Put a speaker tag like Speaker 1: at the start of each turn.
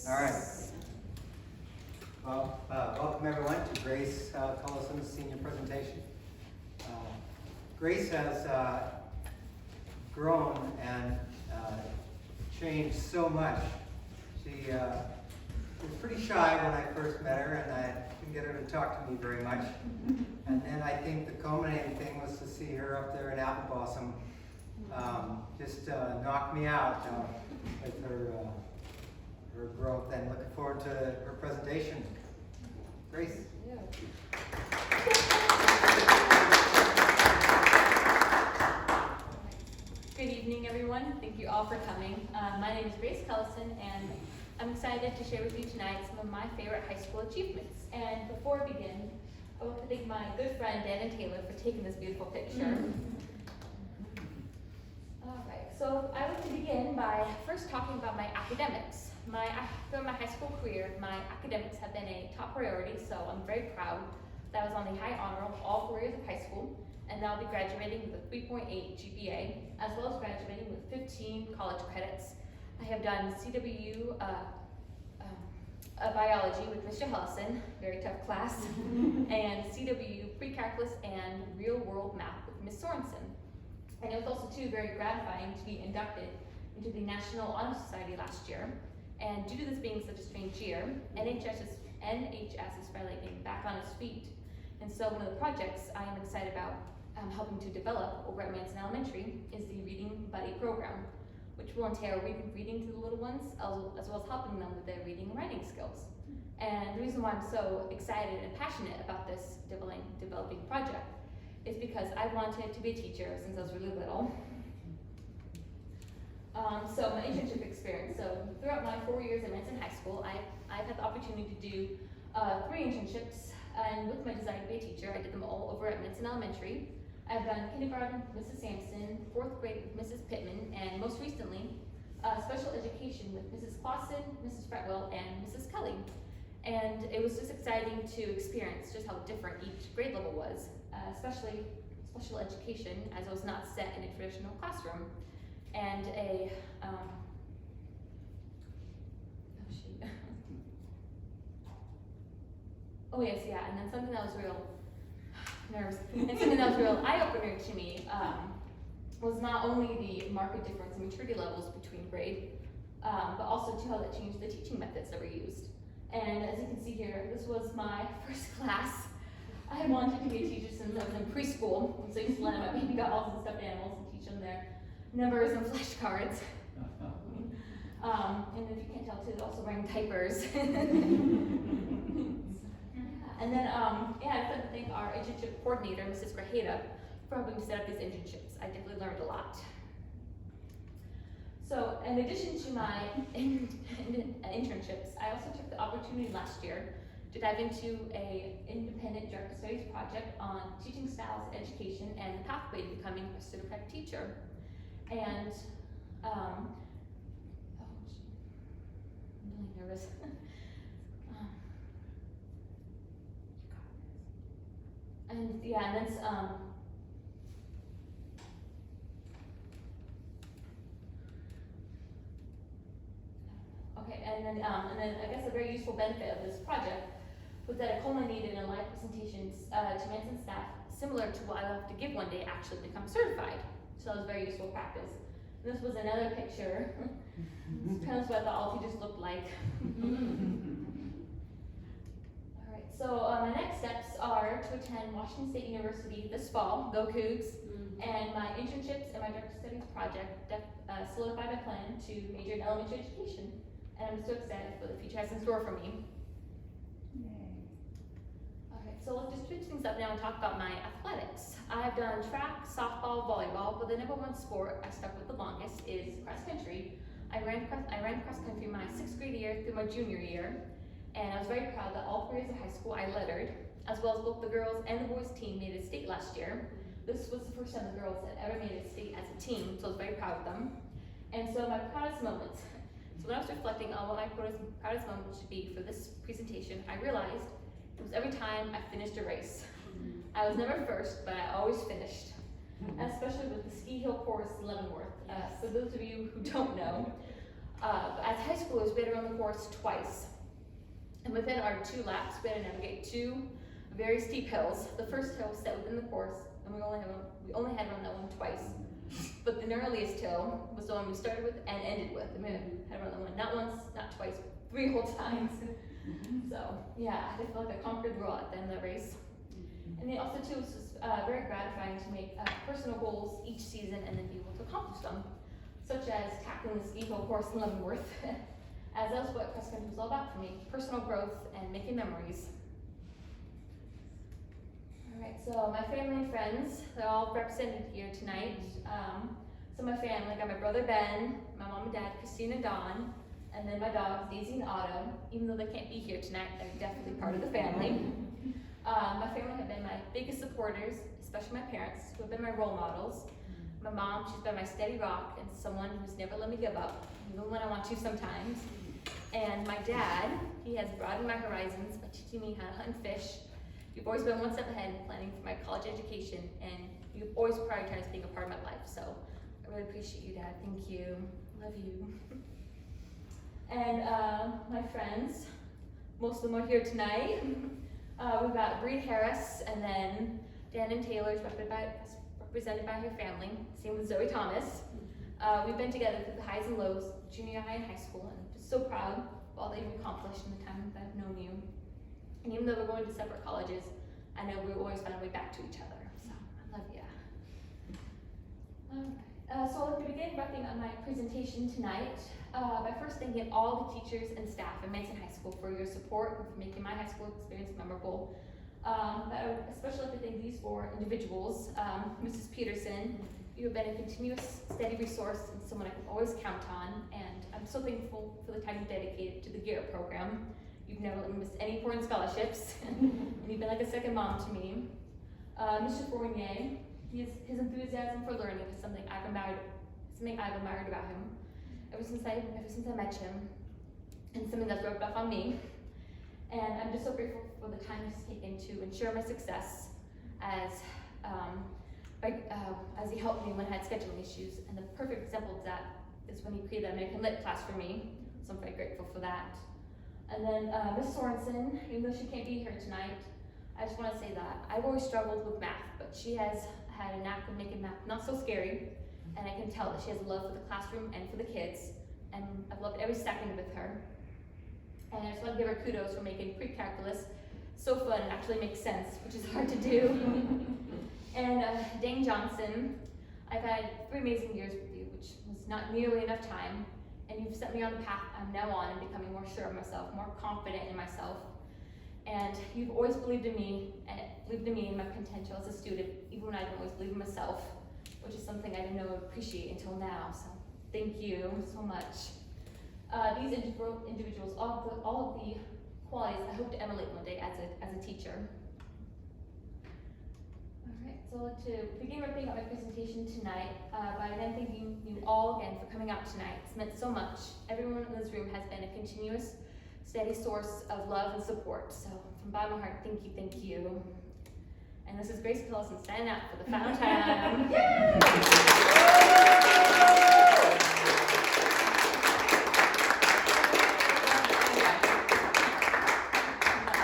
Speaker 1: All right. Well, welcome everyone to Grace Cullison's senior presentation. Grace has grown and changed so much. She was pretty shy when I first met her, and I didn't get her to talk to me very much. And then I think the culminating thing was to see her up there in Apple Blossom just knock me out with her growth, and looking forward to her presentation. Grace.
Speaker 2: Yeah. Good evening, everyone. Thank you all for coming. My name is Grace Cullison, and I'm excited to share with you tonight some of my favorite high school achievements. And before I begin, I want to thank my good friend Dan and Taylor for taking this beautiful picture. All right, so I want to begin by first talking about my academics. Throughout my high school career, my academics have been a top priority, so I'm very proud that I was on the high honor of all 4 years of high school, and now I'll be graduating with a 3.8 GPA, as well as graduating with 15 college credits. I have done CW biology with Mr. Cullison, very tough class, and CW pre-calculus and real-world math with Ms. Sorensen. And it was also too very gratifying to be inducted into the National Honor Society last year. And due to this being such a strange year, NHS is finally getting back on its feet. And so one of the projects I am excited about helping to develop over at Manson Elementary is the Reading Buddy program, which will entail reading to the little ones, as well as helping them with their reading and writing skills. And the reason why I'm so excited and passionate about this developing project is because I wanted to be a teacher since I was really little. So my internship experience. So throughout my 4 years at Manson High School, I've had the opportunity to do 3 internships, and with my desire to be a teacher, I did them all over at Manson Elementary. I've done kindergarten with Mrs. Sampson, 4th grade with Mrs. Pittman, and most recently, special education with Mrs. Cullison, Mrs. Fretwell, and Mrs. Kelly. And it was just exciting to experience just how different each grade level was, especially special education, as it was not set in a traditional classroom. And oh yes, yeah, and then something that was real eye-opener to me was not only the marked difference in maturity levels between grade, but also to how that changed the teaching methods that were used. And as you can see here, this was my first class. I had wanted to be a teacher since I was in preschool, and so I used to let my baby dolls and stuffed animals and teach them their numbers and flashcards. And if you can't tell too, they're also wearing diapers. And then, I'd like to thank our internship coordinator, Mrs. Grajeda, for helping to set up these internships. I definitely learned a lot. So, in addition to my internships, I also took the opportunity last year to dive into an independent directed studies project on teaching styles, education, and the pathway to becoming a certified teacher. And, I'm really nervous. And yeah, and that's okay, and then I guess a very useful benefit of this project was that it culminated in live presentations to Manson staff, similar to what I will have to give one day actually to become certified. So that was very useful practice. And this was another picture. This kind of what the all teachers looked like. So my next steps are to attend Washington State University this fall, go Cougs, and my internships and my directed studies project solidify my plan to major in elementary education, and I'm so excited for the future has in store for me. Okay, so let's just switch things up now and talk about my athletics. I've done track, softball, volleyball, but the number one sport I stuck with the longest is cross country. I ran cross country my 6th grade year through my junior year. And I was very proud that all 4 years of high school I lettered, as well as both the girls and the boys team made it state last year. This was the first time the girls had ever made it state as a team, so I was very proud of them. And so my proudest moments. So when I was reflecting on what my proudest moment should be for this presentation, I realized it was every time I finished a race. I was never first, but I always finished, especially with the ski hill course in Leavenworth. For those of you who don't know, As high schoolers, we had to run the course twice. And within our 2 laps, we had to navigate 2 very steep hills. The first hill was set within the course, and we only had to run that one twice. But the earliest hill was the one we started with and ended with. And we had to run that one not once, not twice, 3 whole times. So yeah, I feel like I conquered the world at the end of the race. And then also too, it was very gratifying to make personal goals each season and then be able to accomplish them, such as tackling the ski hill course in Leavenworth, as that's what cross country was all about for me: personal growth and making memories. All right, so my family and friends, they're all represented here tonight. So my family, I got my brother Ben, my mom and dad, Christine and Dawn, and then my dogs, Daisy and Autumn. Even though they can't be here tonight, they're definitely part of the family. My family have been my biggest supporters, especially my parents, who have been my role models. My mom, she's been my steady rock and someone who's never let me give up, even when I want to sometimes. And my dad, he has broadened my horizons by teaching me how to hunt and fish. You've always been one step ahead in planning for my college education, and you've always prioritized being a part of my life. So I really appreciate you, Dad. Thank you. Love you. And my friends, most of them are here tonight. We've got Bree Harris, and then Dan and Taylor's represented by her family. Same with Zoe Thomas. We've been together through the highs and lows, junior high and high school, and I'm just so proud of all that you've accomplished in the time that I've known you. And even though we're going to separate colleges, I know we'll always find a way back to each other. So I love you. So I'd like to begin wrapping up my presentation tonight by first thanking all the teachers and staff at Manson High School for your support and for making my high school experience memorable. But I would especially like to thank these 4 individuals. Mrs. Peterson, you have been a continuous, steady resource and someone I can always count on, and I'm so thankful for the time you dedicated to the GEAR program. You've never let me miss any foreign scholarships, and you've been like a second mom to me. Mr. Fournier, his enthusiasm for learning is something I've admired about him ever since I met him, and something that's rubbed off on me. And I'm just so grateful for the time he's taken to ensure my success as he helped me when I had scheduling issues. And the perfect example of that is when he created the American Lit class for me, so I'm very grateful for that. And then Miss Sorensen, even though she can't be here tonight, I just want to say that I've always struggled with math, but she has had a knack of making math not so scary, and I can tell that she has a love for the classroom and for the kids, and I've loved every second with her. And I just want to give her kudos for making pre-calculus so fun and actually makes sense, which is hard to do. And Dane Johnson, I've had 3 amazing years with you, which was not nearly enough time, and you've set me on the path I'm now on and becoming more sure of myself, more confident in myself. And you've always believed in me and my potential as a student, even when I didn't always believe in myself, which is something I didn't know I appreciate until now. So thank you so much. These individuals, all of the qualities I hope to emulate one day as a teacher. Alright, so I'd like to begin wrapping up my presentation tonight by then thanking you all again for coming out tonight. It's meant so much. Everyone in this room has been a continuous, steady source of love and support. So from the bottom of my heart, thank you. And this is Grace Cullison standing out for the final time.